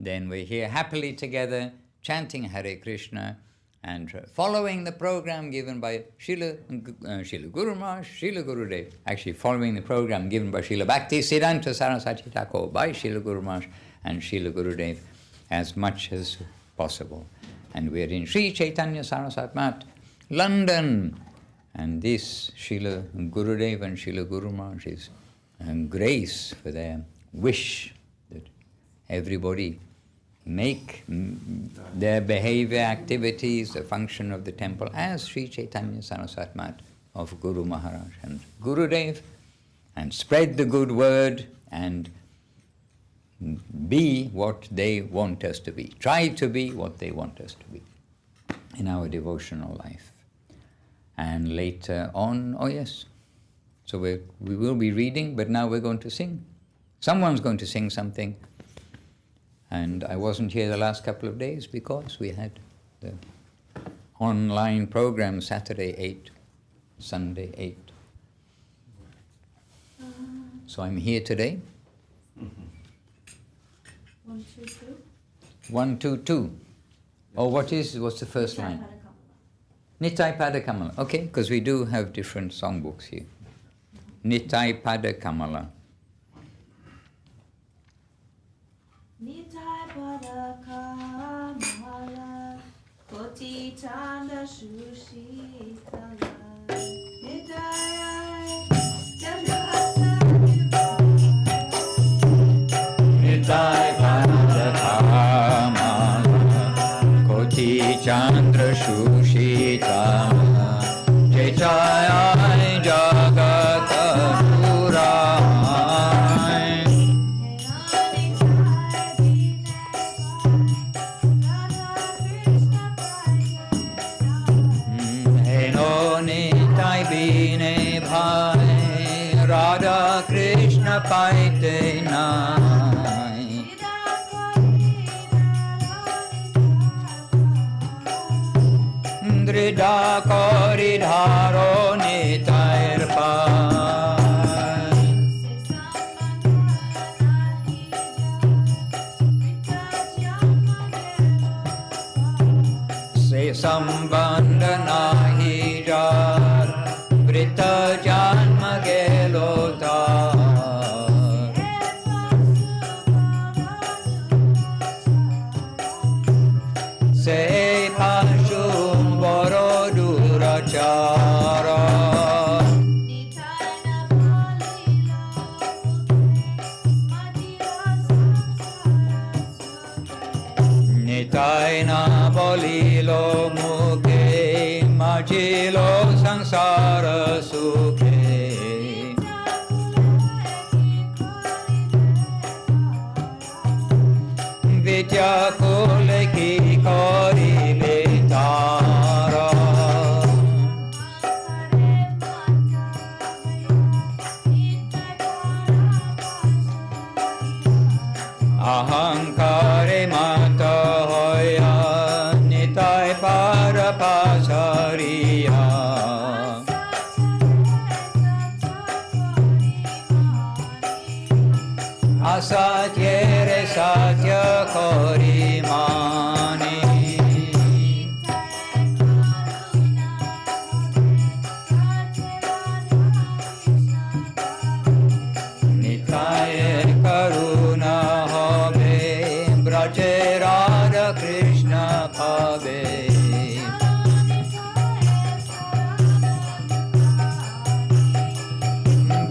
then we're here happily together, chanting Hare Krishna, and following the program given by Srila Guru Maharaj, Srila Gurudev, actually following the program given by Srila Bhakti Siddhanta Saraswati Thakur, by Srila Guru Maharaj and Srila Gurudev as much as possible. And we're in Sri Chaitanya SCSMath West London, and this Srila Gurudev and Srila Guru Maharaj is grace for their wish that everybody make their behavior, activities, the function of the temple as Sri Chaitanya SCSMath West of Guru Maharaj and Gurudev, and spread the good word and be what they want us to be. Try to be what they want us to be in our devotional life. And later on, oh yes, so we will be reading, but now we're going to sing. Someone's going to sing something. And I wasn't here the last couple of days because we had the online program, Saturday 8, Sunday 8. So I'm here today. 1, 2, 2. 1, 2, 2. Oh, what's the first line? Nitai Pada Kamala. Okay, because we do have different songbooks here. Nitai Pada Kamala. Nitai Pada Kamala, Koti Chanda Shushitala. Nitai Pada Kamala, Koti Chandra Shushita, Jai Jai Jagata Purai. Heno Nitai Bine Bhai, Radha Krishna Paite Nai. Drida Kori Dharo Nitair Pai. Se Sambandha Nahi Jar, Vrita Janma Gelo Tar. Se Pashum Boro Durachara. Nitaina Bolilo Mukhe, Majilo Sansara Sukhe. Vidya Kuleki Kori Betara. Ahankare Mata Hoya, Nitai Para Pasariya. Asatyere Satya Kori Mani. Nitaye Karuna Habe, Braje Radha Krishna Bhave.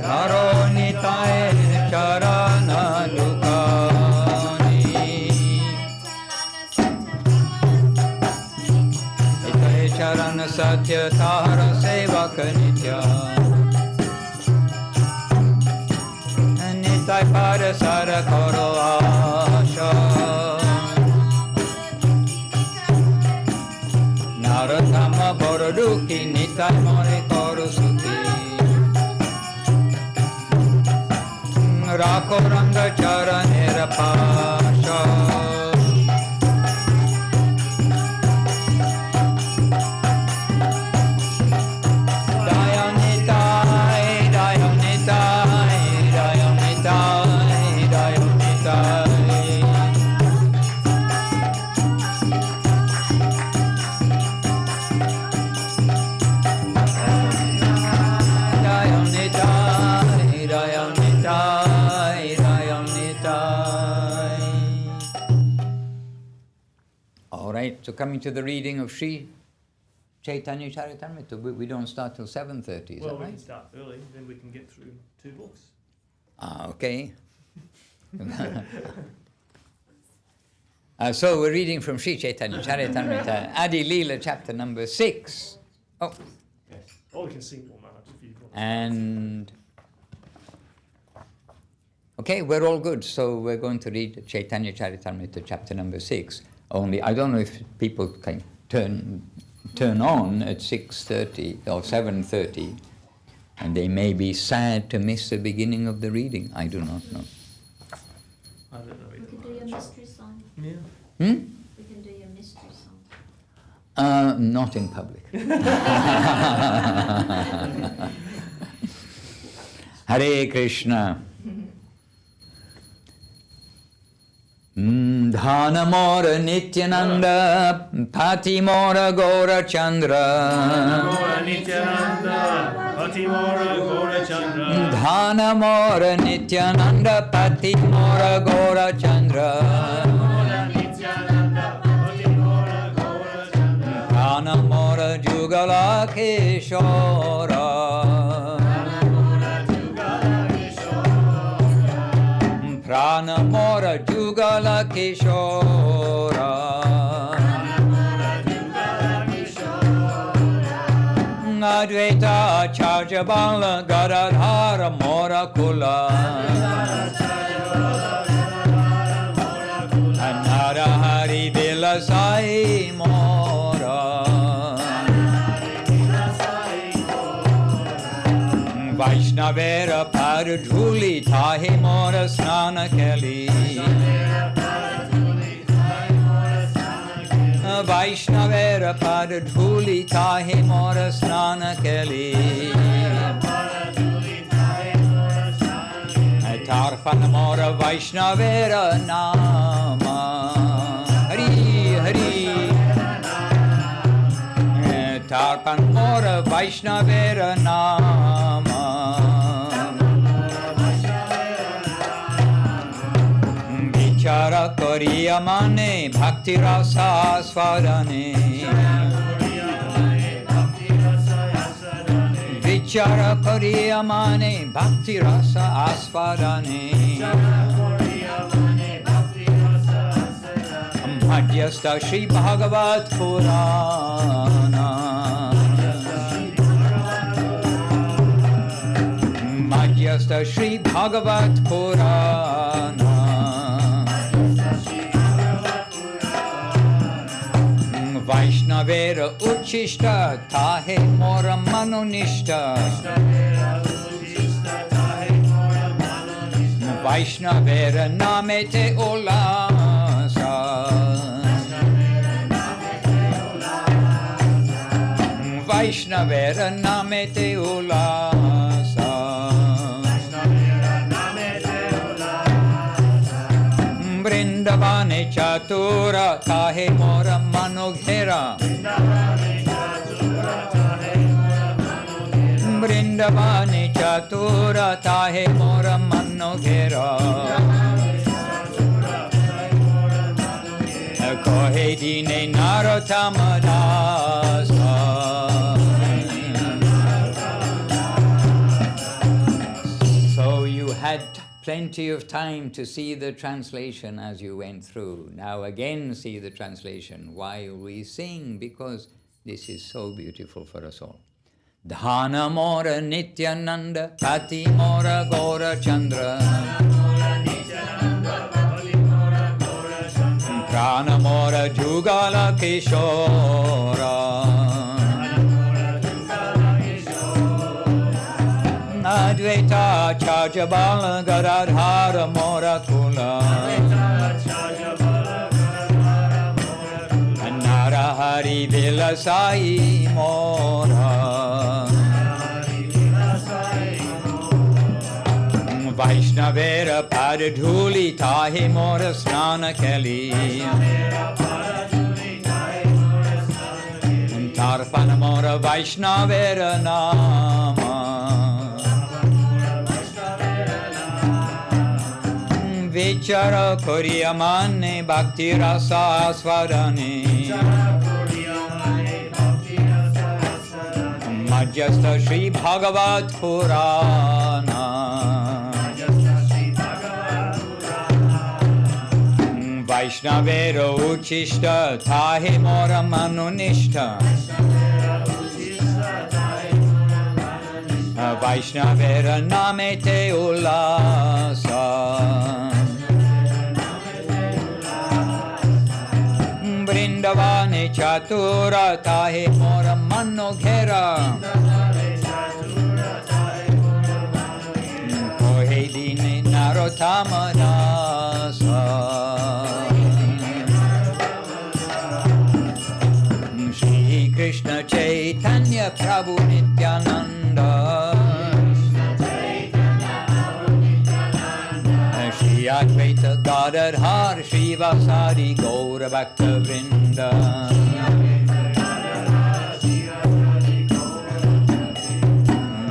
Dharo Nitaye Charana Dukani. Nitaye Charana Satya Thara Sevak Nitya. Nitai Pada Sara Koro Asha. Naratama Boroduki Nitai More Koro Sukhi. Rako Ranga Charanera Pasha. Dayanitai, Dayanitai, Dayanitai, Dayanitai. right, so coming to the reading of Sri Chaitanya Charitamrita, we don't start till 7:30, is Well, that we right? can start early, then we can get through 2 books. Okay. So we're reading from Sri Chaitanya Charitamrita, Adi Leela, chapter number 6. Oh, Yes. Or we can sing more, Maharaj, if you want. and okay, we're all good. So we're going to read Chaitanya Charitamrita, chapter number 6. Only I don't know if people can turn on at 6:30 or 7:30, and they may be sad to miss the beginning of the reading. I do not know. I don't know We either, can do your Maharaj. mystery song. Yeah. We can do your mystery song. Not in public. Hare Krishna. Dhana Mora Nityananda Pati Mora Gora Chandra Gora Nityananda, Patimora Gora Chandra. Dhana Mora Nityananda Pati Mora Gora Chandra Nityananda, Patimora Gora Chandra. Dhana Mora Jugala Keshora Prana Mora Jugala Keshora Advaita Acharya Bala Gadadhara Mora Kula Anara Hari Vilasai Mora Vaishnavera Padadhuli Tahi Mora Snana Keli Vaishnavera Padadhuli Tahi Mora Snana Keli Tarpana Mora Vaishnavera Nama Hari Hari Tarpan Mora Vaishnavera Nama Vichara Koriya Mane Bhakti Rasa Aswadane Vichara Koriya Mane Bhakti Rasa Aswadane Madhyastha Shri Bhagavat Purana Madhyastha Shri Bhagavat Purana Vaishnavera Uchishta Tahe Mora Manonishta Vaishnavera Namete Ulasa Vaishnavera Namete Ulasa Vrindavane Chatura Tahe Mora Manoghera Vrindavane Chatura Tahe Mora Manoghera Kohe Dine Narottama Dasa So you had plenty of time to see the translation as you went through. Now again see the translation while we sing, because this is so beautiful for us all. Dhana Mora Nityananda Pati Mora Gora Chandra Prana Mora Jugala Keshora Advaita Acharya Bala Gadadhara Mora Kula Nara Hari Vilasai Mora Vaishnavera Padadhuli Tahi Mora Snana Keli Tarpana Mora Vaishnavera Nama Vichara Koriyamane Bhakti Rasa Swarane Majasta Sri Bhagavat Purana Vaishnavera Uchishta Tahe Mora Manunishta Vaishnavera Namete Ulasa Vrindavane Chatura Tahe Mora Manoghera Kohedine Narottama Dasa Shri Krishna Chaitanya Prabhu Nityananda Shri Advaita Gadadhar Shri Vasari Gaura Bhakta Vrinda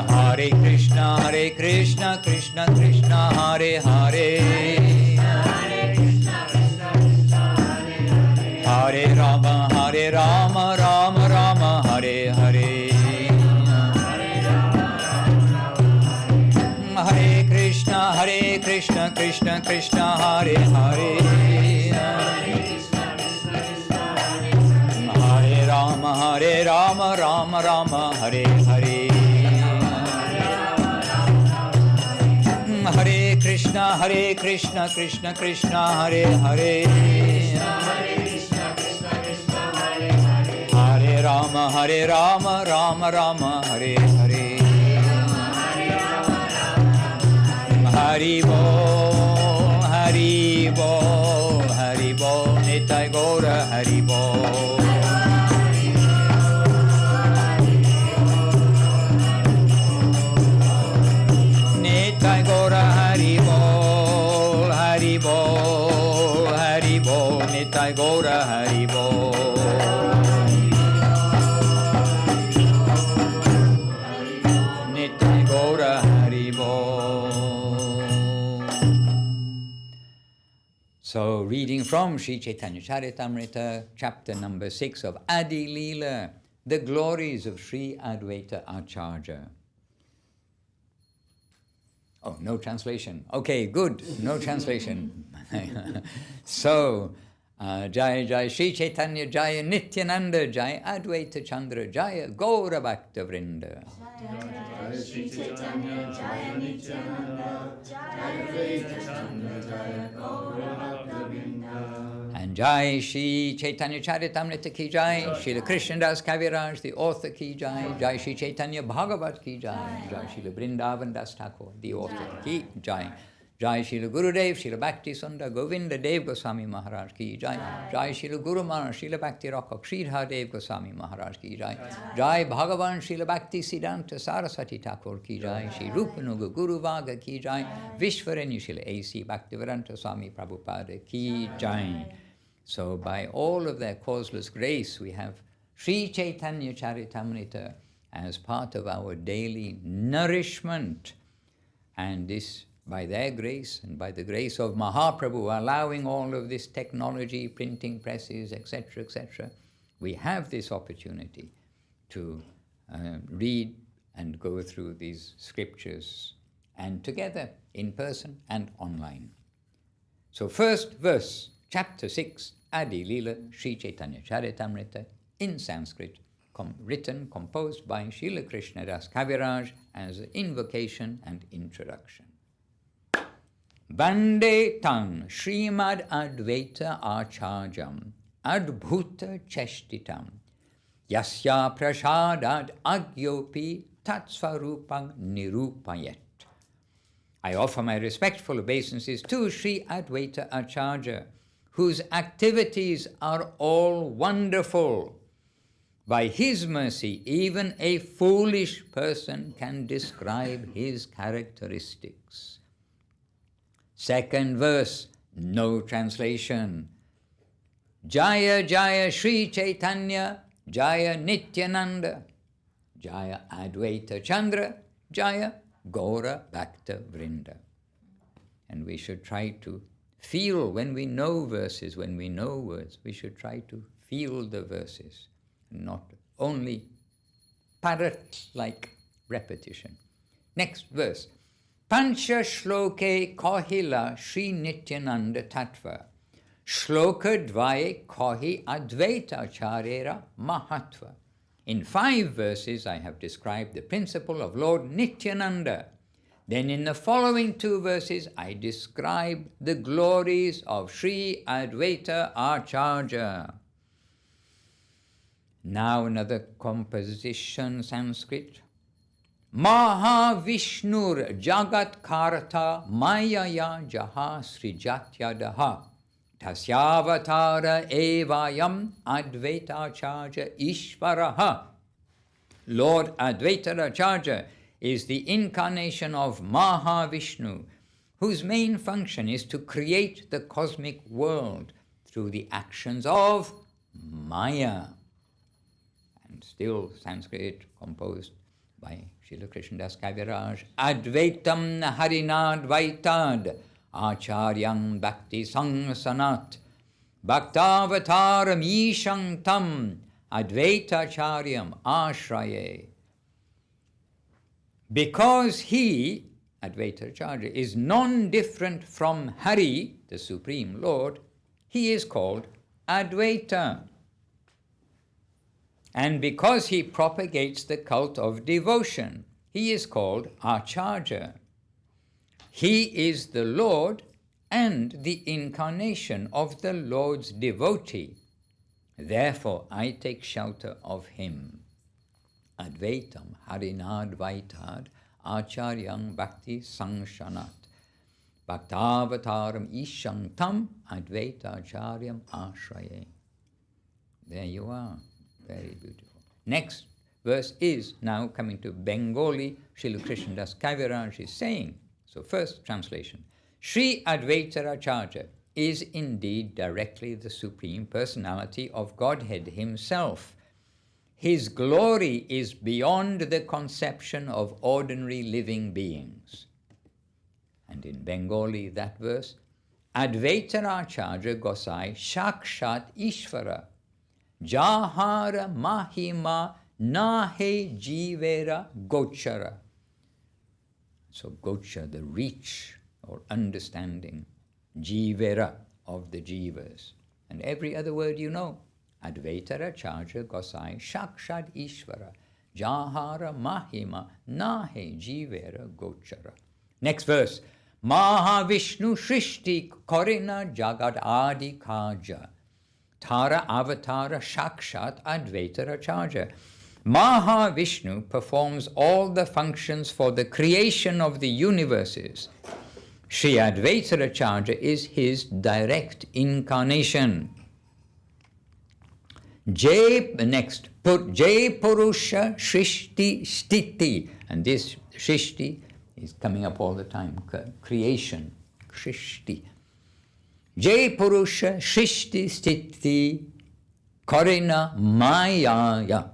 Hare Krishna Krishna Krishna Hare Hare Hare Rama Rama Rama Hare Hare Hare Krishna Krishna Hare Hare Hare Rama Rama Hare Hare Hare Krishna Krishna Hare Hare Hare Rama Rama Hare Hare Hari Bol, Hari Bol, Hari Bol, Nitai Gaura Hari Bol. Nitai Gaura Hari Bol, Hari Bol, Hari Bol, Nitai Gaura Hari Bol. Nitai Gaura Hari Bol. So, reading from Sri Chaitanya Charitamrita, chapter number 6 of Adi Leela, the glories of Sri Advaita Acharya. Oh, no translation. Okay, good. No translation. So, Jai Jai Sri Chaitanya Jaya Nityananda Jaya Advaita Chandra Jaya Gaura Bhakta Vrinda. Jai Shri Chaitanya Jaya Nityananda Jaya Advaita Chandra Jaya Gaura Bhakta Vrinda. And Jai Shri Chaitanya Charitamrita ki Jai, Srila Krishnadas Kaviraj, the author ki Jai, Jai Shri Chaitanya Bhagavat ki Jai, Jai Srila Vrindavan Das Thakur, the author ki Jai, Jai Srila Gurudev, Srila Bhakti Sundar Govinda Dev Goswami Maharaj ki Jai, Jai Srila Guru Maharaj, Srila Bhakti Rakha Sridhar Dev Goswami Maharaj ki Jai, Jai Bhagavan Srila Bhakti Siddhanta Saraswati Thakur ki Jai, Sri Rupanuga Guru Vaga ki Jai, Vishwarenyu Srila A.C. Bhaktivedanta Swami Prabhupada ki Jai. So by all of their causeless grace, we have Sri Chaitanya Charitamrita as part of our daily nourishment. And this, by their grace and by the grace of Mahaprabhu, allowing all of this technology, printing presses, etc., we have this opportunity to read and go through these scriptures, and together, in person and online. So first verse, chapter 6, Adi Leela, Sri Chaitanya Charitamrita, in Sanskrit, composed by Srila Krishnadas Kaviraj as an invocation and introduction. Vande Tang Srimad Advaita Acharyam Adbhuta Cheshtitam Yasya Prashadad Agyopi Tatsvarupang Nirupayet. I offer my respectful obeisances to Sri Advaita Acharya, whose activities are all wonderful. By his mercy, even a foolish person can describe his characteristics. Second verse, no translation. Jaya Jaya Sri Chaitanya, Jaya Nityananda, Jaya Advaita Chandra, Jaya Gaura Bhakta Vrinda. And we should try to feel when we know verses, when we know words. We should try to feel the verses, not only parrot-like repetition. Next verse. Pancha shloke kahila Sri Nityananda Tattva. Shloka dvaye kahi Advaita Charera Mahatva. In 5 verses I have described the principle of Lord Nityananda. Then in the following 2 verses I describe the glories of Sri Advaita Acharya. Now another composition, Sanskrit. Mahavishnur Jagat Karta Mayaya Jaha Srijatyadaha Tasyavatara Evayam Advaitacharya Ishvaraha. Lord Advaitacharya is the incarnation of Mahavishnu, whose main function is to create the cosmic world through the actions of Maya. And still Sanskrit composed by Srila Krishnadas Kaviraj. Advaitam Harinadvaitad Acharyam Bhakti Sangsanat Bhaktavataram Ishang Tam Advaitacharyam Ashraye. Because he, Advaitacharya, is non-different from Hari, the Supreme Lord, he is called Advaita. And because he propagates the cult of devotion, he is called Acharya. He is the Lord and the incarnation of the Lord's devotee. Therefore, I take shelter of him. Advaitam Harinadvaitad Acharyam Bhakti Sangshanat Bhaktavataram Ishang Tam Advaitacharyam Ashraye. There you are. Very beautiful. Next verse is now coming to Bengali. Srila Krishnadas Kaviraj is saying, so first translation, Sri Advaitacharya is indeed directly the Supreme Personality of Godhead himself. His glory is beyond the conception of ordinary living beings. And in Bengali, that verse, Advaitacharya Gosai Shakshat Ishvara Jahara Mahima Nahe Jivera Gochara. So Gochara, the reach or understanding, Jivera, of the Jivas. And every other word you know. Advaitacharya Gosai Shakshat Ishvara Jahara Mahima Nahe Jivera Gochara. Next verse. Mahavishnu Shrishti Korina Jagat Adi Kaja Tara Avatara Shakshat Advaitacharya. Mahavishnu performs all the functions for the creation of the universes. Sri Advaitacharya is his direct incarnation. Next, Jai Purusha Shrishti Stiti. And this Shrishti is coming up all the time. Creation. Shrishti. Jai Purusha Shrishti Stiti Karina Mayaya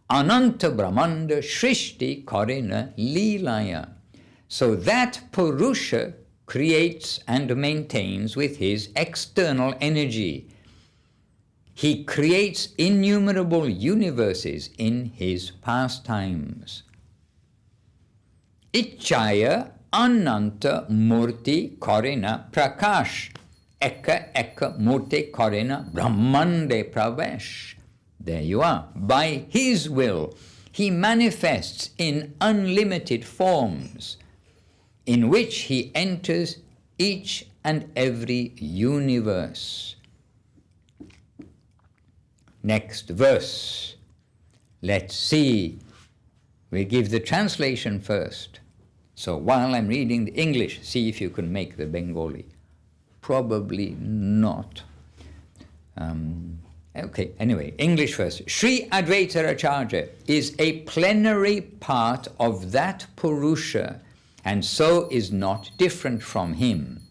Ananta Brahmanda Shrishti Karina Leelaya. So that Purusha creates and maintains with his external energy. He creates innumerable universes in his pastimes. Ichaya Ananta Murti Karina Prakash Eka Murti Karina Brahmande Pravesh. There you are. By his will, he manifests in unlimited forms, in which he enters each and every universe. Next verse. Let's see. We give the translation first. So while I'm reading the English, see if you can make the Bengali. Probably not. Okay, anyway, English first. Sri Advaitacharya is a plenary part of that Purusha, and so is not different from him.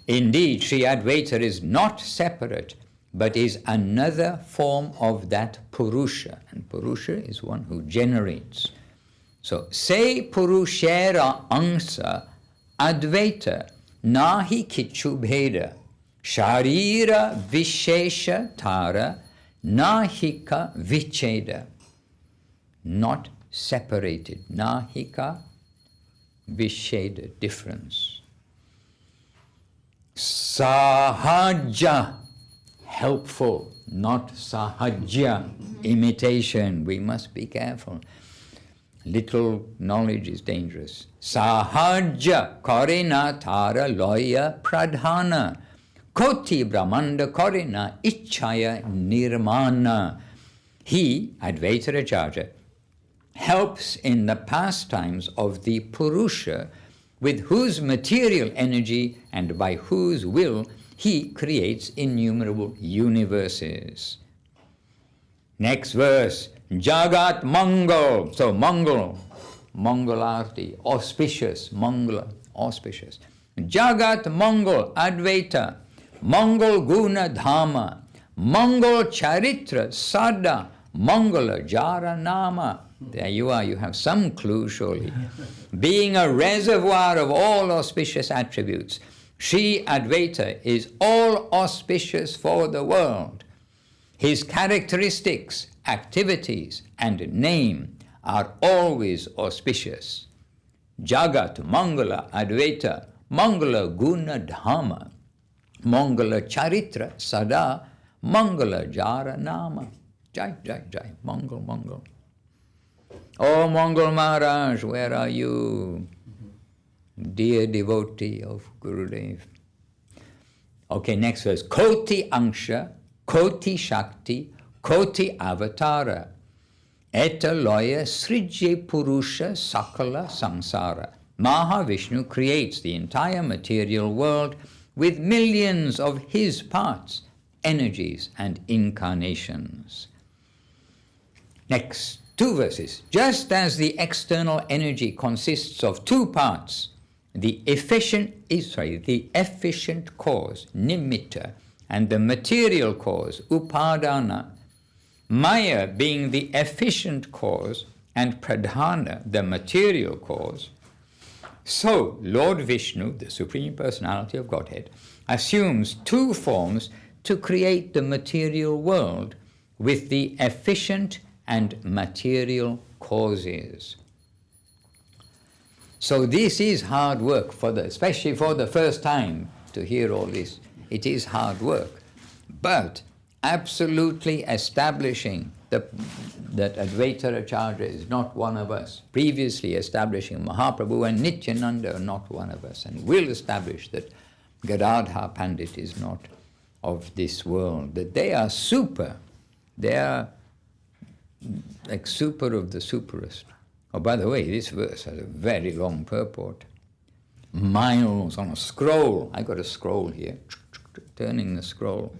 Indeed, Sri Advaita is not separate, but is another form of that Purusha. And Purusha is one who generates. So, se Purushera Angsa Advaita nahi kichu bheda, sharira vishesha tara, nahika vicheda. Not separated. Nahika visheda, difference. Sahaja, helpful, not sahajya, imitation. We must be careful. Little knowledge is dangerous. Sahaja korina tara loya pradhana, koti brahmanda korina ichaya nirmana. He, Advaita Acharya, helps in the pastimes of the Purusha, with whose material energy and by whose will he creates innumerable universes. Next verse, Jagat Mangal. So Mangal, Mangalarti, auspicious, Mangala, auspicious. Jagat Mangal, Advaita, Mangal Guna Dhamma, Mangal Charitra Sada, Mangala Jara Nama. There you are, you have some clue surely. Being a reservoir of all auspicious attributes, Sri Advaita is all auspicious for the world. His characteristics, activities, and name are always auspicious. Jagat Mangala Advaita, Mangala Guna Dhamma, Mangala Charitra Sada, Mangala Jara Nama. Jai, Jai, Jai, Mangal, Mangal. Oh, Mangal Maharaj, where are you? Dear devotee of Gurudev. Okay, next verse. Koti Angsha, Koti Shakti, Koti Avatara, Eta Loya Srijye Purusha Sakala Samsara. Mahavishnu creates the entire material world with millions of his parts, energies, and incarnations. Next, 2 verses. Just as the external energy consists of 2 parts, the efficient cause, nimitta, and the material cause, upadana, Maya being the efficient cause and pradhana, the material cause, so Lord Vishnu, the Supreme Personality of Godhead, assumes 2 forms to create the material world with the efficient and material causes. So this is hard work, especially for the first time to hear all this. It is hard work. But absolutely establishing that Advaita Acharya is not one of us, previously establishing Mahaprabhu and Nityananda are not one of us, and will establish that Gadadhar Pandit is not of this world, that they are super, they are like super of the superest. Oh, by the way, this verse has a very long purport. Miles on a scroll. I got a scroll here, turning the scroll.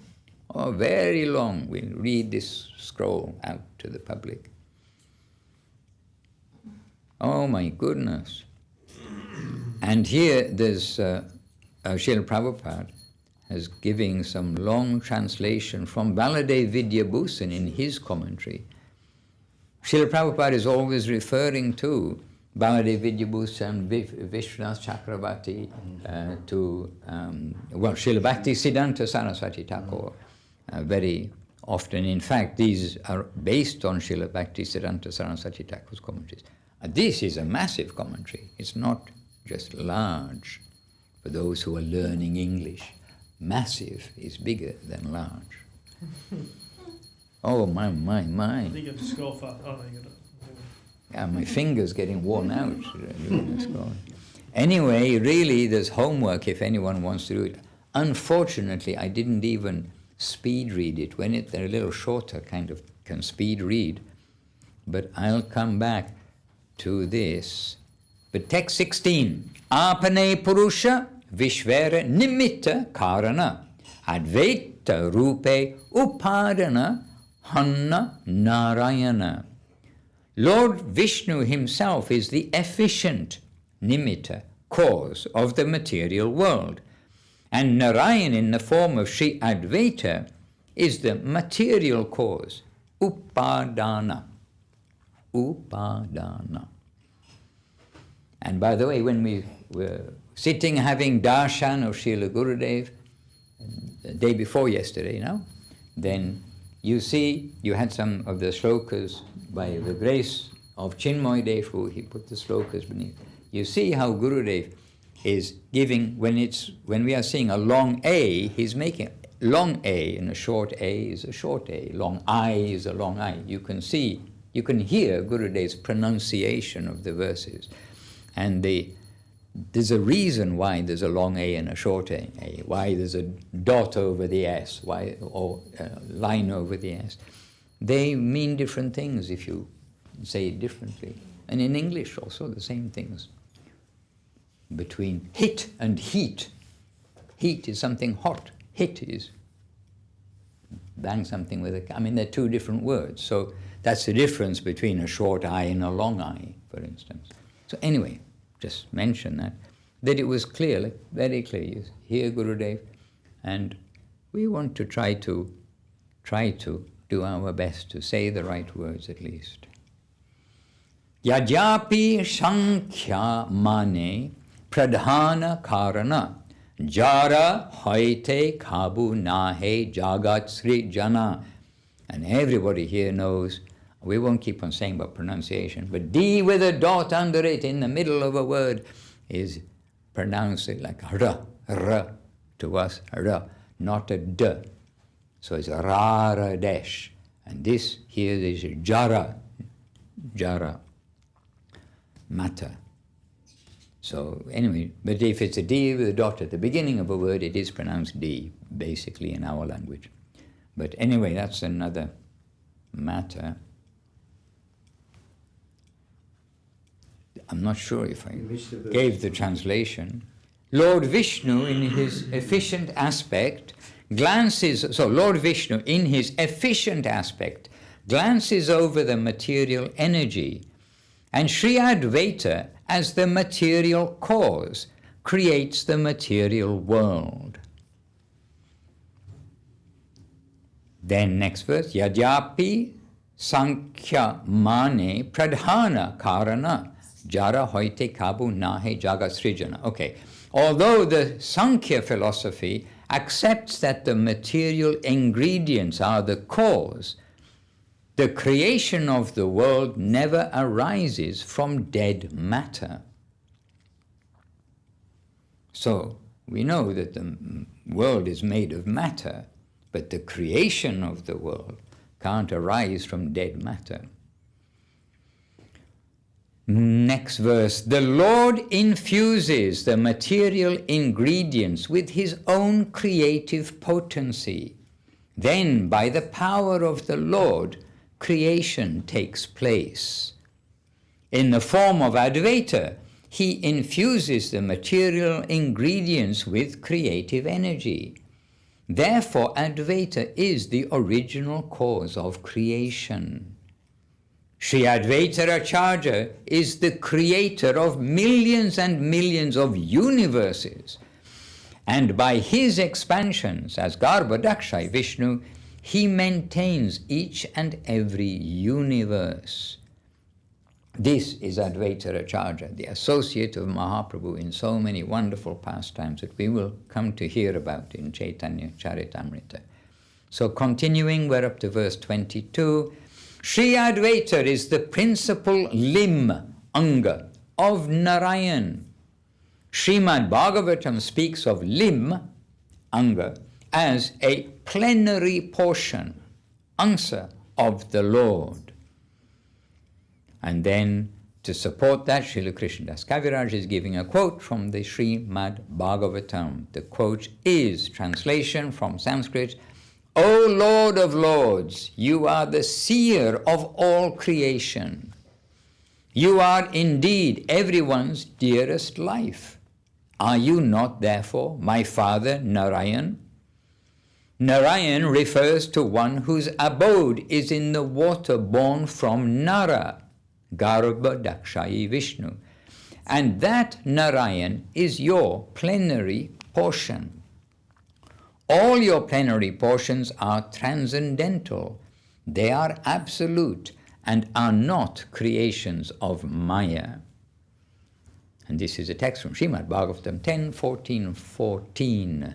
Oh, very long. We'll read this scroll out to the public. Oh my goodness. And here there's Srila Prabhupada is giving some long translation from Baladev Vidyabhusan in his commentary. Srila Prabhupada is always referring to Baladev Vidyabhusan, Vishwanath Chakravarti, Srila Bhakti Siddhanta Saraswati Thakur, very often. In fact, these are based on Srila Bhakti Siddhanta Saraswati Thakur's commentaries. This is a massive commentary. It's not just large for those who are learning English. Massive is bigger than large. Oh, my. I think you have to scroll fast. Oh, no, you got to. Yeah, my finger's getting worn out doing this scrolling. Anyway, really, there's homework if anyone wants to do it. Unfortunately, I didn't even speed read it. When they're a little shorter, kind of can speed read. But I'll come back to this. But text 16. Apane Purusha Vishvera Nimitta Karana Advaita Rupe Upadana Hanna Narayana. Lord Vishnu himself is the efficient nimitta, cause of the material world. And Narayan in the form of Sri Advaita is the material cause, upadana. Upadana. And by the way, when we were sitting having darshan of Srila Gurudev, the day before yesterday, then you see, you had some of the slokas by the grace of Chinmoy Dev, who he put the slokas beneath. You see how Gurudev is giving, when we are seeing a long A, he's making long A, and a short A is a short A, long I is a long I. You can hear Gurudev's pronunciation of the verses. And there's a reason why there's a long A and a short A, why there's a dot over the S, or a line over the S. They mean different things if you say it differently. And in English also the same things. Between hit and heat. Heat is something hot. Hit is bang something with they're two different words. So that's the difference between a short I and a long I, for instance. So anyway, just mention that it was clear, very clear. You hear Gurudev, and we want to try to do our best to say the right words at least. Yajyapi sankhya mane pradhana karana jara hoite kabu nahe jagat sri jana. And everybody here knows, we won't keep on saying about pronunciation, but D with a dot under it in the middle of a word is pronounced like r to us, r, not a d. So it's rara dash. And this here is jara, matter. So anyway, but if it's a D with a dot at the beginning of a word, it is pronounced D, basically, in our language. But anyway, that's another matter. I'm not sure if I gave the translation. Lord Vishnu, in his efficient aspect, Lord Vishnu, in his efficient aspect, glances over the material energy, and Sri Advaita, as the material cause, creates the material world. Then next verse, Yajyapi sankhya mane pradhana karana jara hoite kabu nahe jagat srijana. Okay, although the Sankhya philosophy accepts that the material ingredients are the cause, the creation of the world never arises from dead matter. So we know that the world is made of matter, but the creation of the world can't arise from dead matter. Next verse, the Lord infuses the material ingredients with his own creative potency. Then, by the power of the Lord, creation takes place. In the form of Advaita, he infuses the material ingredients with creative energy. Therefore, Advaita is the original cause of creation. Sri Advaita Acharya is the creator of millions and millions of universes. And by his expansions as Garbhodakshai Vishnu, he maintains each and every universe. This is Advaita Acharya, the associate of Mahaprabhu in so many wonderful pastimes that we will come to hear about in Chaitanya Charitamrita. So continuing, we're up to verse 22. Sri Advaita is the principal limb, anga, of Narayan. Srimad Bhagavatam speaks of limb, anga, as a plenary portion, angsa, of the Lord. And then, to support that, Srila Krishnadas Kaviraj is giving a quote from the Srimad Bhagavatam. The quote is, translation from Sanskrit, O Lord of Lords, you are the seer of all creation. You are indeed everyone's dearest life. Are you not, therefore, my father Narayan? Narayan refers to one whose abode is in the water born from Nara, Garbhodakshai Vishnu. And that Narayan is your plenary portion. All your plenary portions are transcendental. They are absolute and are not creations of Maya. And this is a text from Srimad Bhagavatam 10:14-14.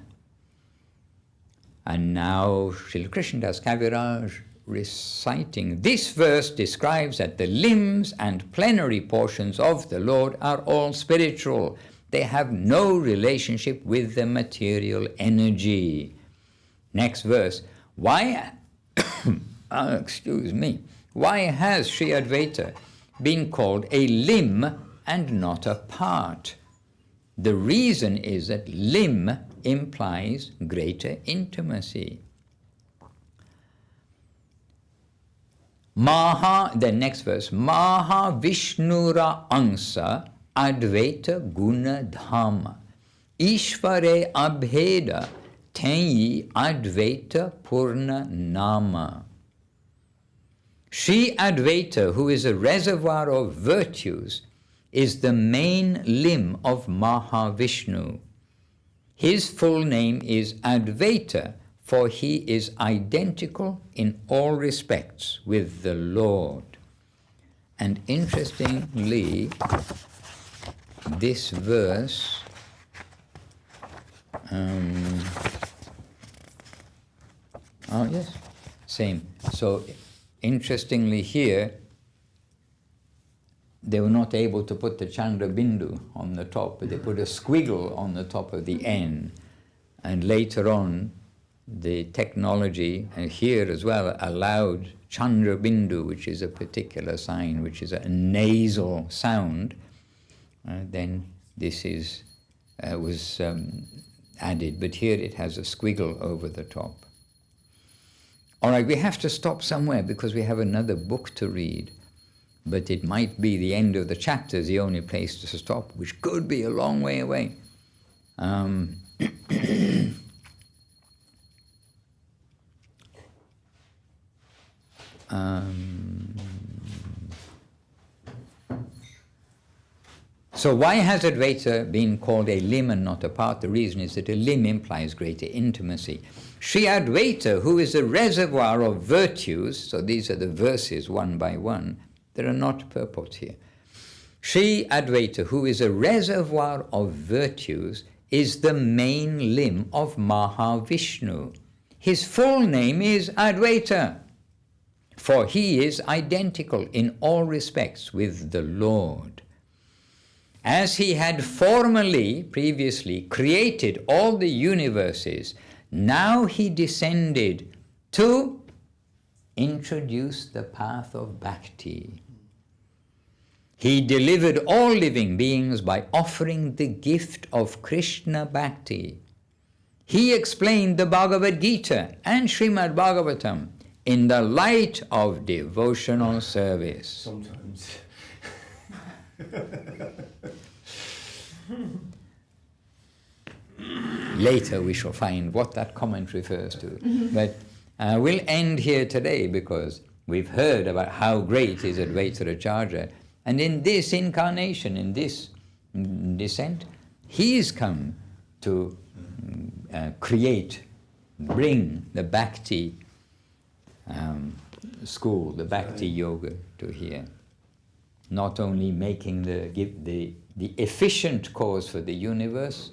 And now Srila Krishnadas Kaviraj reciting. This verse describes that the limbs and plenary portions of the Lord are all spiritual. They have no relationship with the material energy. Next verse. Why why has Sri Advaita been called a limb and not a part? The reason is that limb implies greater intimacy. The next verse, Maha Vishnura Angsa Advaita Guna Dhamma Ishvare Abheda Tenyi Advaita Purna Nama. Sri Advaita, who is a reservoir of virtues, is the main limb of Mahavishnu. His full name is Advaita, for he is identical in all respects with the Lord. And interestingly, this verse same. So interestingly here, they were not able to put the Chandra Bindu on the top, but they put a squiggle on the top of the N. And later on, the technology, and here as well, allowed Chandra Bindu, which is a particular sign, which is a nasal sound. Then this was added, but here it has a squiggle over the top. All right, we have to stop somewhere because we have another book to read. But it might be the end of the chapter is the only place to stop, which could be a long way away. So why has Advaita been called a limb and not a part? The reason is that a limb implies greater intimacy. Sri Advaita, who is a reservoir of virtues, so these are the verses one by one, there are not purports here. Sri Advaita, who is a reservoir of virtues, is the main limb of Mahavishnu. His full name is Advaita, for he is identical in all respects with the Lord. As he had previously created all the universes, now he descended to introduce the path of bhakti. He delivered all living beings by offering the gift of Krishna Bhakti. He explained the Bhagavad Gita and Srimad Bhagavatam in the light of devotional service. Sometimes. Later we shall find what that comment refers to. But we'll end here today because we've heard about how great is Advaita Acharya. And in this incarnation, in this descent, he's come to bring the Bhakti school, the Bhakti Yoga to here. Not only making the efficient cause for the universe,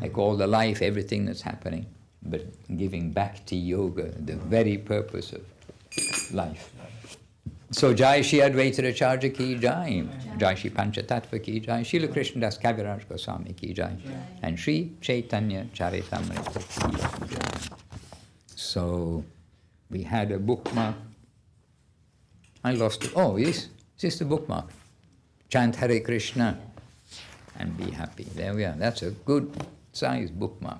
like all the life, everything that's happening, but giving Bhakti Yoga the very purpose of life. So Jai Shri Advaita Acharya ki Jai, Jai Shri Panchatattva ki Jai, Srila Krishnadas Kaviraj Goswami ki Jai, and Shri Chaitanya Charitamrita ki Jai. So we had a bookmark. I lost it. Oh, yes, this is the bookmark. Chant Hare Krishna and be happy. There we are. That's a good size bookmark.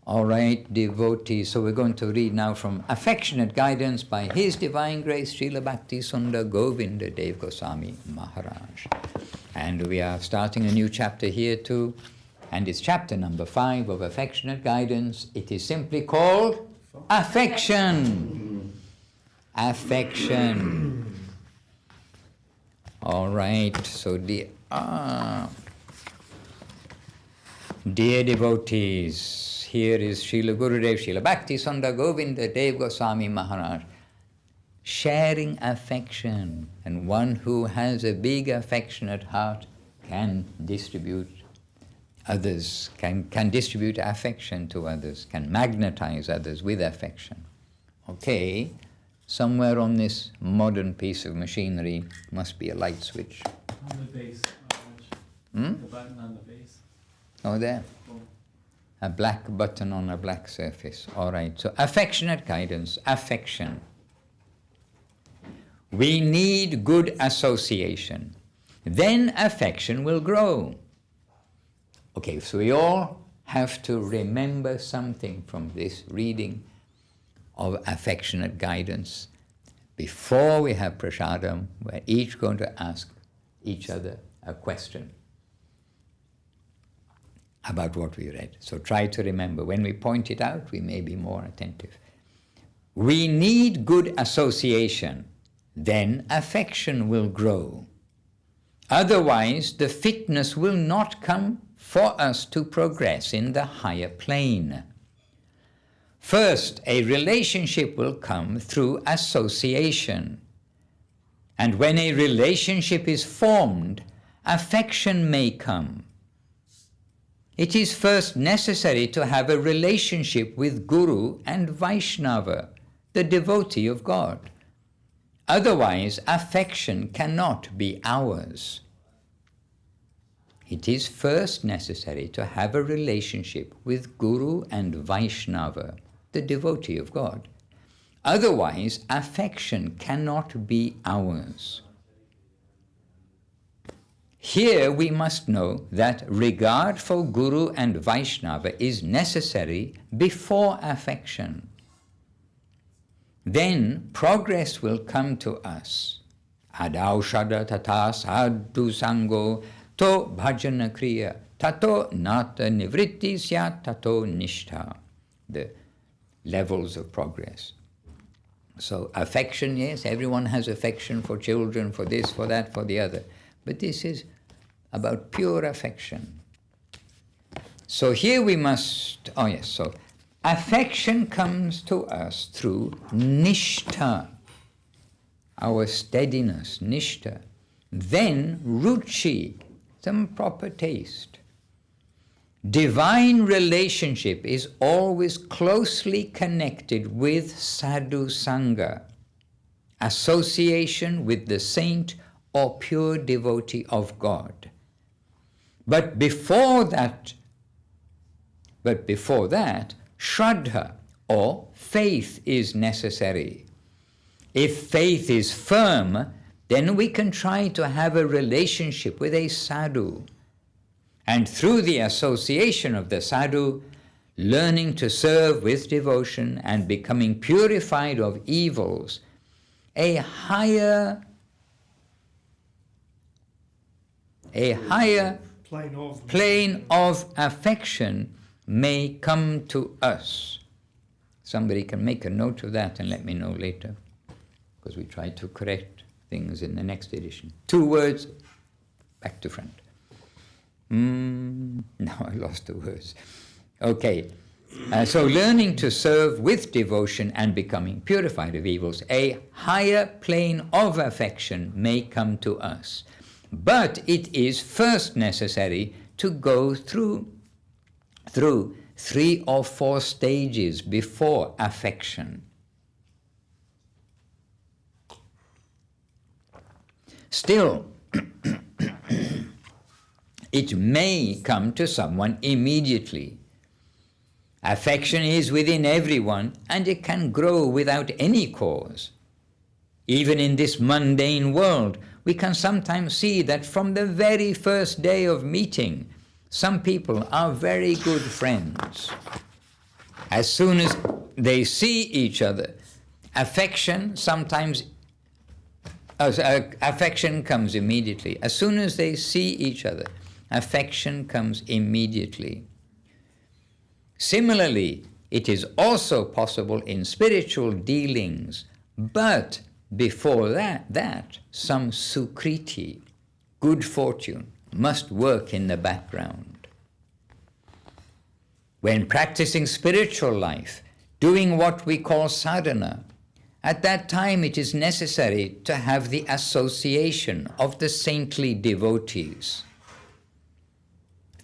All right, devotees. So we're going to read now from Affectionate Guidance by His Divine Grace Srila Bhakti Sundar Govinda Dev Goswami Maharaj. And we are starting a new chapter here too. And it's chapter number 5 of Affectionate Guidance. It is simply called Affection. Affection. All right, so dear devotees, here is Srila Gurudev, Srila Bhakti Sundar Govinda Dev Goswami Maharaj sharing affection. And one who has a big affectionate heart can distribute others, can distribute affection to others, can magnetize others with affection. Okay, somewhere on this modern piece of machinery must be a light switch. On the base. Hmm? The button on the base. Oh, there. Oh. A black button on a black surface. All right, so affectionate guidance, affection. We need good association. Then affection will grow. Okay, so we all have to remember something from this reading of affectionate guidance. Before we have prasadam, we're each going to ask each other a question about what we read. So try to remember. When we point it out, we may be more attentive. We need good association, then affection will grow. Otherwise, the fitness will not come for us to progress in the higher plane. First, a relationship will come through association. And when a relationship is formed, affection may come. It is first necessary to have a relationship with Guru and Vaishnava, the devotee of God. Otherwise, affection cannot be ours. It is first necessary to have a relationship with Guru and Vaishnava, the devotee of God. Otherwise, affection cannot be ours. Here we must know that regard for Guru and Vaishnava is necessary before affection. Then progress will come to us. Adaushada tata sadhu sango to bhajana kriya tato nata nivritti syat tato nishtha. The levels of progress. So affection, yes, everyone has affection for children, for this, for that, for the other. But this is about pure affection. So here we must, so affection comes to us through nishtha, our steadiness, nishtha. Then ruchi, some proper taste. Divine relationship is always closely connected with sadhu sangha, association with the saint or pure devotee of God. But before that, shraddha or faith is necessary. If faith is firm, then we can try to have a relationship with a sadhu. And through the association of the sadhu, learning to serve with devotion and becoming purified of evils, a higher plane of affection may come to us. Somebody can make a note of that and let me know later, because we try to correct things in the next edition. 2 words, back to front. Now I lost the words. Okay, so learning to serve with devotion and becoming purified of evils, a higher plane of affection may come to us. But it is first necessary to go through 3 or 4 stages before affection. Still, it may come to someone immediately. Affection is within everyone, and it can grow without any cause. Even in this mundane world, we can sometimes see that from the very first day of meeting, some people are very good friends. As soon as they see each other, affection comes immediately. As soon as they see each other, affection comes immediately. Similarly, it is also possible in spiritual dealings, but before that, some sukriti, good fortune, must work in the background. When practicing spiritual life, doing what we call sadhana, At that time it is necessary to have the association of the saintly devotees.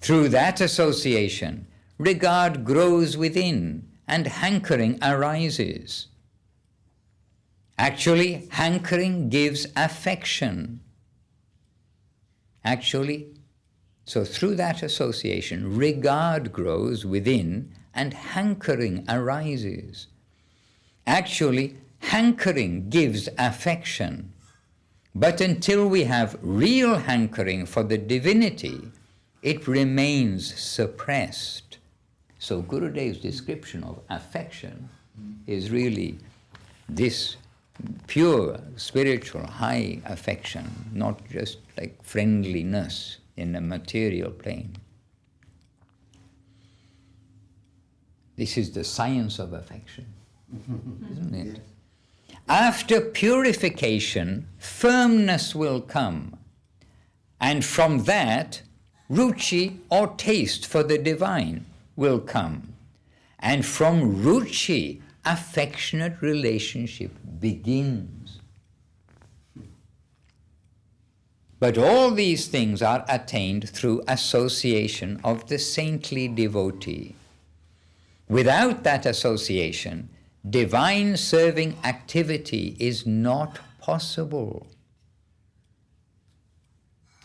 Through that association, regard grows within and hankering arises. Actually, hankering gives affection. So through that association, regard grows within and hankering arises. Actually, hankering gives affection. But until we have real hankering for the divinity, it remains suppressed. So Gurudev's description of affection is really this pure spiritual high affection, not just like friendliness in the material plane. This is the science of affection, isn't it? Yes. After purification, firmness will come, and from that, ruchi or taste for the divine will come, and from ruchi, affectionate relationship begins. But all these things are attained through association of the saintly devotee. Without that association, divine serving activity is not possible.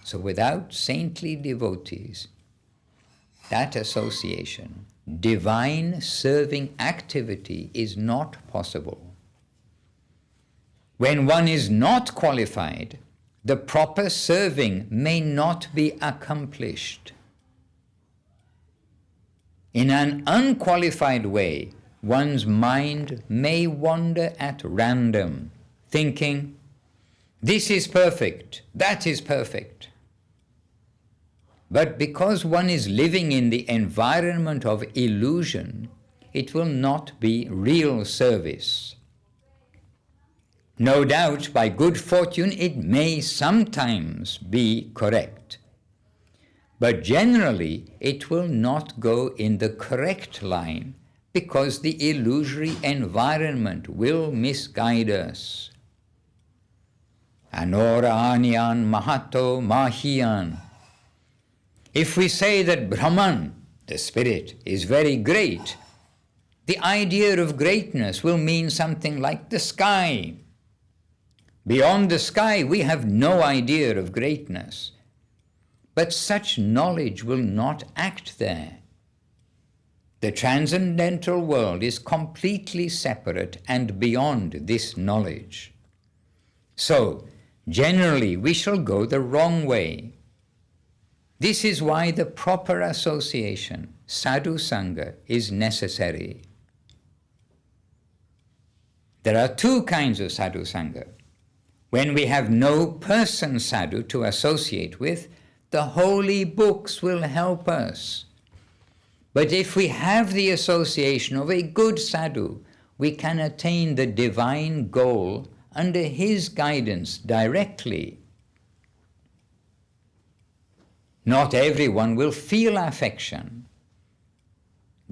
So without saintly devotees, that association, divine serving activity is not possible. When one is not qualified, the proper serving may not be accomplished. In an unqualified way, one's mind may wander at random, thinking, this is perfect, that is perfect. But because one is living in the environment of illusion, it will not be real service. No doubt, by good fortune, it may sometimes be correct. But generally, it will not go in the correct line because the illusory environment will misguide us. Anora Anyan Mahato Mahiyan. If we say that Brahman, the spirit, is very great, the idea of greatness will mean something like the sky. Beyond the sky, we have no idea of greatness. But such knowledge will not act there. The transcendental world is completely separate and beyond this knowledge. So, generally, we shall go the wrong way. This is why the proper association, sadhu sangha, is necessary. There are two kinds of sadhu sangha. When we have no person sadhu to associate with, the holy books will help us. But if we have the association of a good sadhu, we can attain the divine goal under his guidance directly. Not everyone will feel affection.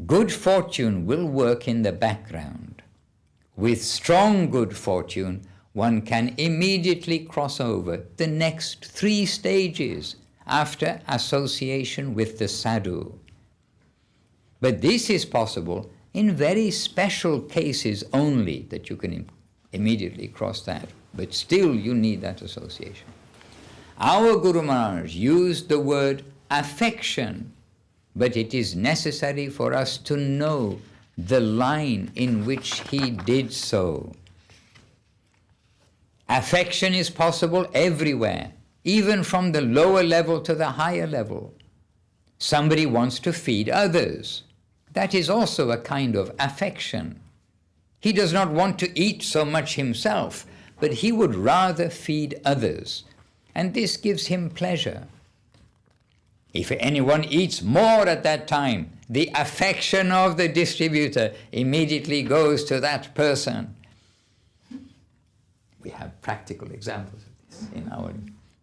Good fortune will work in the background. With strong good fortune, one can immediately cross over the next 3 stages after association with the sadhu. But this is possible in very special cases only, that you can immediately cross that. But still you need that association. Our Guru Maharaj used the word affection, but it is necessary for us to know the line in which he did so. Affection is possible everywhere, even from the lower level to the higher level. Somebody wants to feed others. That is also a kind of affection. He does not want to eat so much himself, but he would rather feed others, and this gives him pleasure. If anyone eats more at that time, the affection of the distributor immediately goes to that person. We have practical examples of this in our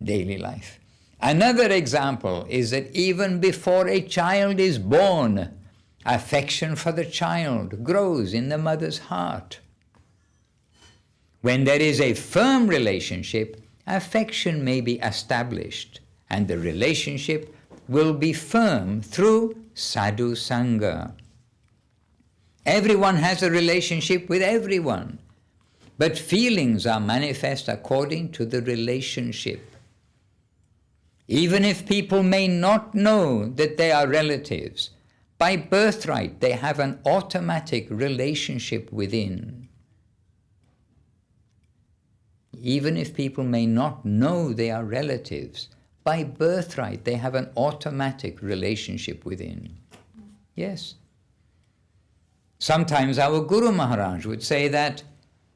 daily life. Another example is that even before a child is born, affection for the child grows in the mother's heart. When there is a firm relationship, affection may be established, and the relationship will be firm through sadhu sangha. Everyone has a relationship with everyone, but feelings are manifest according to the relationship. Even if people may not know that they are relatives, by birthright they have an automatic relationship within. Even if people may not know they are relatives, by birthright they have an automatic relationship within. Yes. Sometimes our Guru Maharaj would say that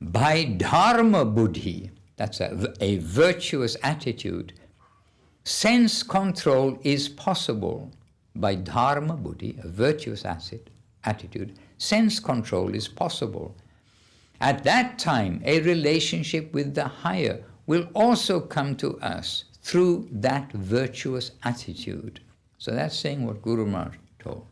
by dharma buddhi, that's a virtuous attitude, sense control is possible. By dharma buddhi, a virtuous attitude, sense control is possible. At that time, a relationship with the higher will also come to us through that virtuous attitude. So that's saying what Guru Maharaj told.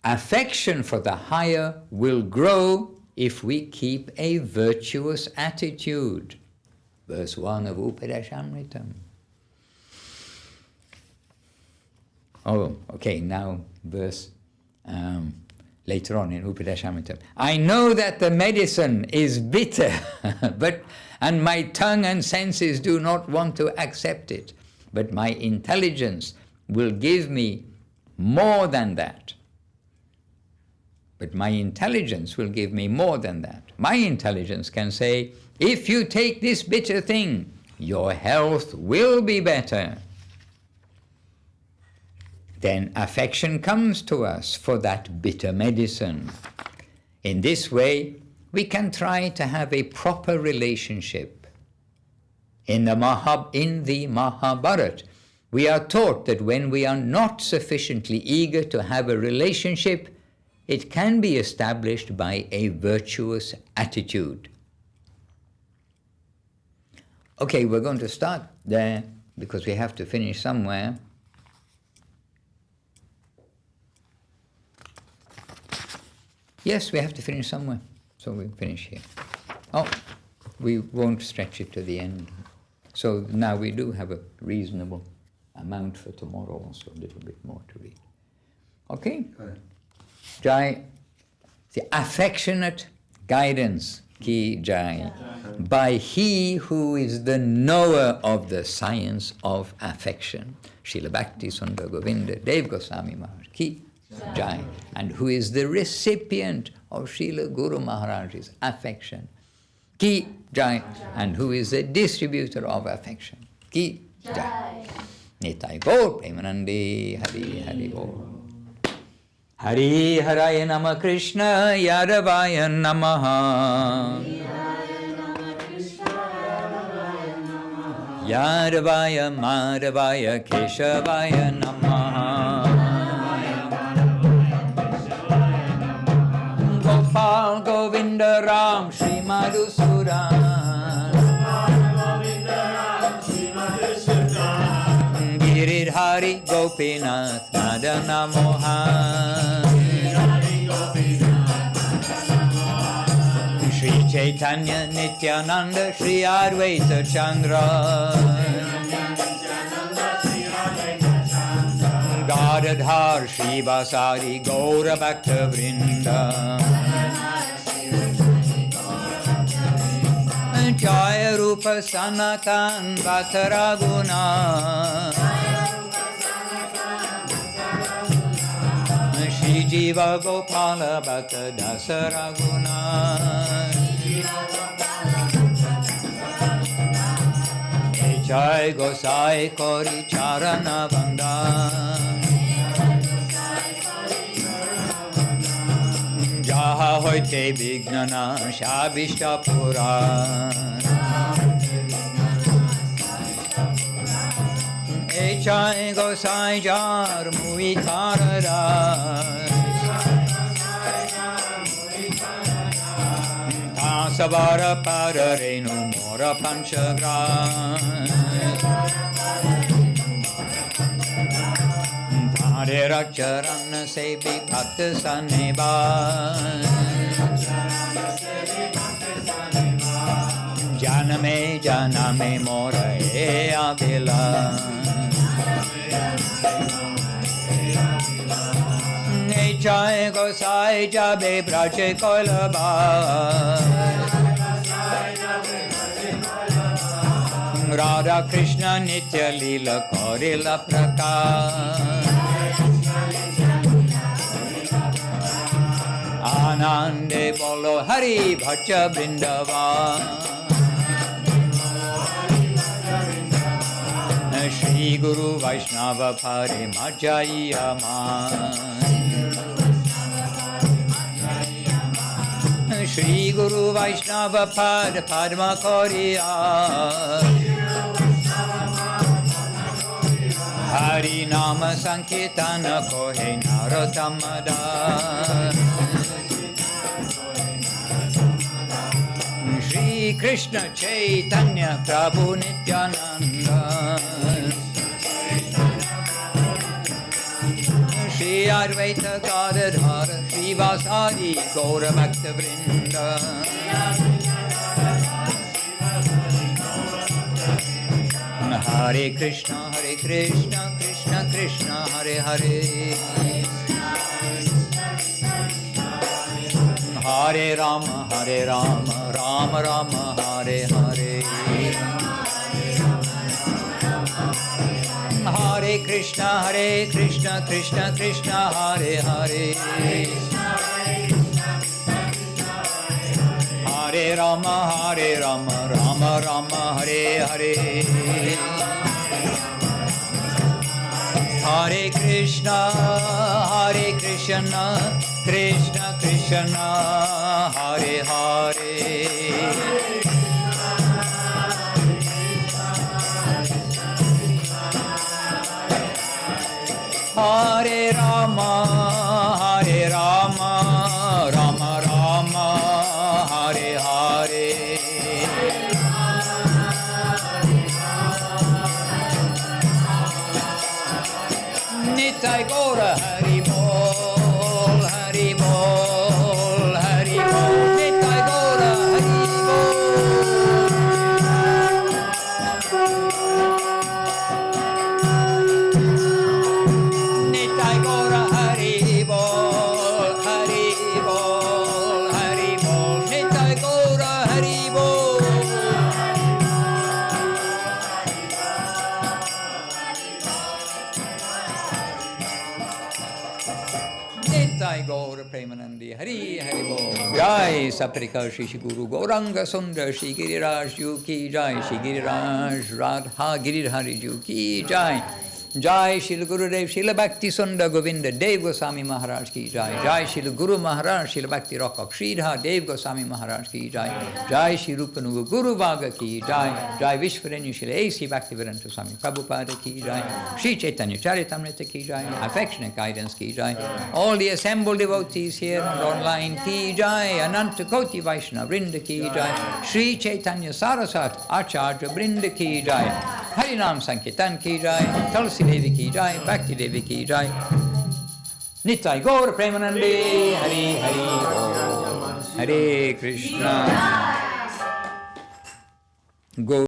Affection for the higher will grow if we keep a virtuous attitude. Verse 1 of Upadeshamritam. Oh, okay, now verse later on in Upadeshamritam. I know that the medicine is bitter, and my tongue and senses do not want to accept it, but my intelligence will give me more than that. But my intelligence will give me more than that. My intelligence can say, if you take this bitter thing, your health will be better. Then affection comes to us for that bitter medicine. In this way, we can try to have a proper relationship. In the Mahabharata, we are taught that when we are not sufficiently eager to have a relationship, it can be established by a virtuous attitude. Okay, we're going to start there because we have to finish somewhere. Yes, we have to finish somewhere, so we'll finish here. Oh, we won't stretch it to the end. So now we do have a reasonable amount for tomorrow, also a little bit more to read. Okay? Jai, the affectionate guidance, ki jai, by he who is the knower of the science of affection. Srila Bhakti Sundar Govinda Dev Goswami Maharaj, ki jai, and who is the recipient of Srila Guru Maharaj's affection, ki jai, and who is the distributor of affection, ki jai. Nitai Gaur Premanande Hari Hari Gaur. Hari Haraya Nama Krishna Yadavaya Namaha. Yadavaya Madhavaya Keshavaya Namaha. Gopal Govinda Ram Shri Madhusudan. Giridhari Gopinath Madana Mohan. Shri Chaitanya Nityananda Shri Advaita Chandra. Gadadhar Shri Vasari Gaura Bhakta Vrinda. Jaya Rupa Sanatan Bhattaraguna. Shri Jiva Gopala Bhatta Dasaraguna. Jai Gosai Kori Charana Bandhan. Jaha hoite Vignana Shabishta Puran. Jai Gosai Jar Mui Tararai. Tasavara Padarenu Mora Panchagram. Tadera Charana Sebi Bhakta Saneba. Jana me mora e avila. Ne jai gosai jabe braje kolaba. Radha Krishna Nitya Leela Korila Prakash. Anande Bolo Hari Bhaja Vrindavan. Shri Guru Vaishnava Pare Majaya Man. Shri Guru Vaishnava Pad Padma Koriya. Hari Nama Sankirtana Kohe Narottamada. Shri Krishna Chaitanya Prabhu Nityananda. Shri Advaita Gadadhara Shri Vasadi Gaura Bhakta Vrinda. Hare Krishna, Krishna Krishna, Hare Hare. Hare Rama, Rama Rama, Hare Hare. Hare Krishna, Krishna Krishna, Hare Hare. Hare Rama, Rama Rama, Hare Hare. Hare Krishna, Krishna Krishna, Hare Hare. Hare Rama, Rama Rama, Hare Hare. Nitai Gaura Hari Bol, Hari Bol, Hari Bol. Nitai Gaura Hari Bol. Nitai Gaura Hari Bol, Hari Bol, Hari Bol. Nitai Gaura Hari Bol. Nitai Gaura Premanandi Hari Hari Bol. Jai Saprika Shri Guru Gauranga Sundar Shri Giriraj Ju Ki Jai. Shri Giriraj Radha Girirhari Ju Ki Jai. Jai Shri Gurudev Shri Bhakti Sundar Govinda Dev Goswami Maharaj Ki Jai. Jai Shri Guru Maharaj Shri Bhakti Rakak Shridhar Dev Goswami Maharaj Ki Jai. Jai Shri Rupanuga Guru Bhaga Ki Jai. Jai Vishwarenyu Shri A.C. Bhaktivedanta Swami Prabhupada Ki Jai. Shri Chaitanya Charitamrita Ki Jai. Affectionate guidance Ki Jai. All the assembled devotees here and online Ki Jai. Ananta Koti Vaishnava Vrinda Ki Jai. Shri Chaitanya Sarasat Acharya Vrinda Ki Jai. Harinam Sankirtan Ki Jai. Tulsi Devi Ki Jai. Bhakti Devi Ki Jai. Nitai Gaur Premanande Hari Hari Bol. Hare Krishna. Go.